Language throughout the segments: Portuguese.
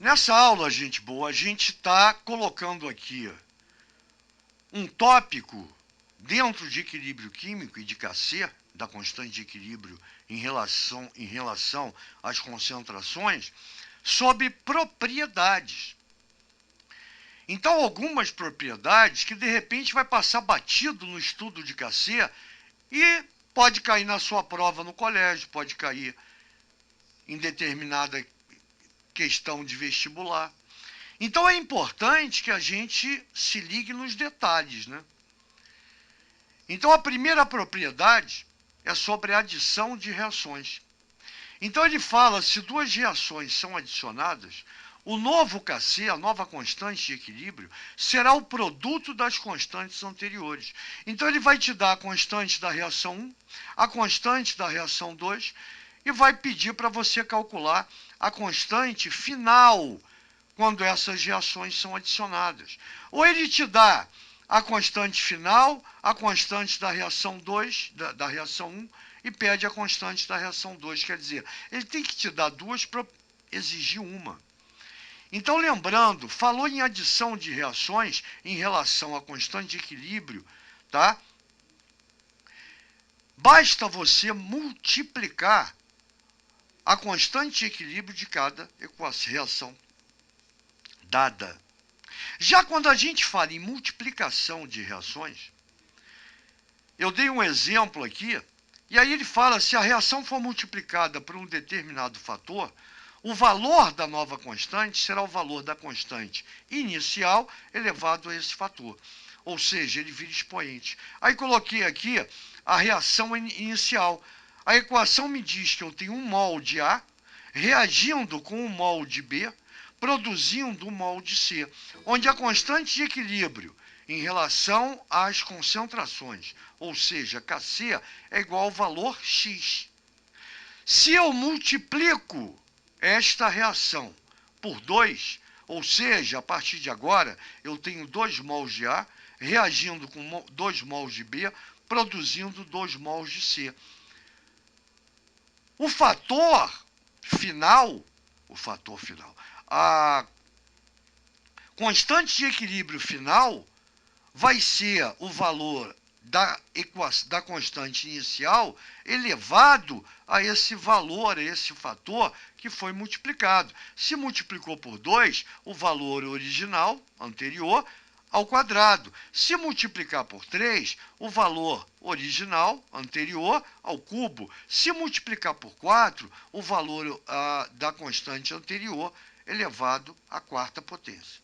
Nessa aula, gente boa, a gente está colocando aqui um tópico dentro de equilíbrio químico e de Kc, da constante de equilíbrio em relação às concentrações, sobre propriedades. Então, algumas propriedades que de repente vai passar batido no estudo de Kc e pode cair na sua prova no colégio, pode cair em determinada questão de vestibular. Então é importante que a gente se ligue nos detalhes, né? Então a primeira propriedade é sobre a adição de reações. Então ele fala, se duas reações são adicionadas, o novo Kc, a nova constante de equilíbrio, será o produto das constantes anteriores. Então ele vai te dar a constante da reação 1, a constante da reação 2, e vai pedir para você calcular a constante final quando essas reações são adicionadas. Ou ele te dá a constante final, a constante da reação 2, da reação 1, e pede a constante da reação 2. Quer dizer, ele tem que te dar duas para exigir uma. Então, lembrando, falou em adição de reações em relação à constante de equilíbrio, tá? Basta você multiplicar a constante de equilíbrio de cada reação dada. Já quando a gente fala em multiplicação de reações, eu dei um exemplo aqui, e aí ele fala, se a reação for multiplicada por um determinado fator, o valor da nova constante será o valor da constante inicial elevado a esse fator. Ou seja, ele vira expoente. Aí coloquei aqui a reação inicial. A equação me diz que eu tenho 1 mol de A reagindo com 1 mol de B, produzindo 1 mol de C, onde a constante de equilíbrio em relação às concentrações, ou seja, Kc é igual ao valor X. Se eu multiplico esta reação por 2, ou seja, a partir de agora, eu tenho 2 mols de A reagindo com 2 mols de B, produzindo 2 mols de C. O fator final, a constante de equilíbrio final vai ser o valor da constante inicial elevado a esse valor, a esse fator que foi multiplicado. Se multiplicou por 2, o valor original, anterior, ao quadrado. Se multiplicar por 3, o valor original, anterior, ao cubo. Se multiplicar por 4, o valor da constante anterior elevado à quarta potência.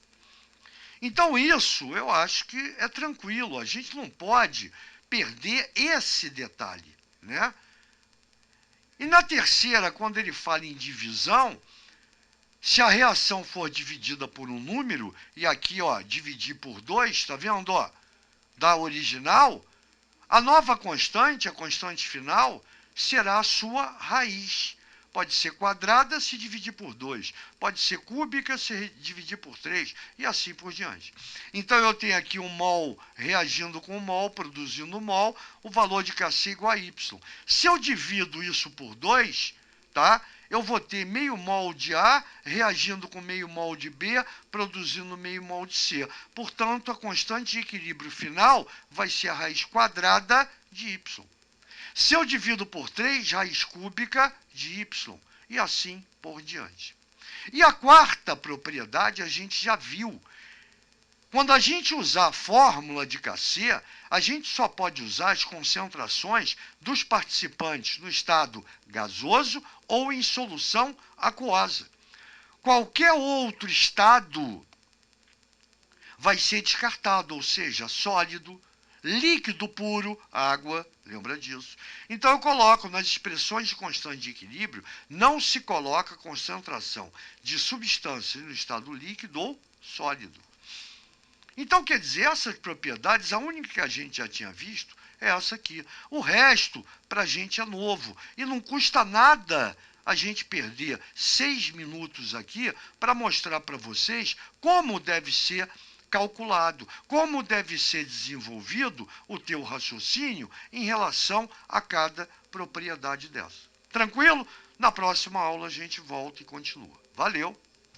Então, isso eu acho que é tranquilo. A gente não pode perder esse detalhe, né? E na terceira, quando ele fala em divisão, se a reação for dividida por um número, e aqui, ó, dividir por 2, tá vendo, ó, da original, a nova constante, a constante final, será a sua raiz. Pode ser quadrada se dividir por 2, pode ser cúbica se dividir por 3, e assim por diante. Então, eu tenho aqui um mol reagindo com um mol, produzindo um mol, o valor de Kc igual a Y. Se eu divido isso por 2, tá? Eu vou ter meio mol de A reagindo com meio mol de B, produzindo meio mol de C. Portanto, a constante de equilíbrio final vai ser a raiz quadrada de Y. Se eu divido por 3, raiz cúbica de y, e assim por diante. E a quarta propriedade a gente já viu. Quando a gente usar a fórmula de Kc, a gente só pode usar as concentrações dos participantes no estado gasoso ou em solução aquosa. Qualquer outro estado vai ser descartado, ou seja, sólido, líquido puro, água, lembra disso. Então, eu coloco nas expressões de constante de equilíbrio, não se coloca concentração de substâncias no estado líquido ou sólido. Então, quer dizer, essas propriedades, a única que a gente já tinha visto é essa aqui. O resto, para a gente, é novo. E não custa nada a gente perder 6 minutos aqui para mostrar para vocês como deve ser calculado, como deve ser desenvolvido o teu raciocínio em relação a cada propriedade dessa. Tranquilo? Na próxima aula a gente volta e continua. Valeu!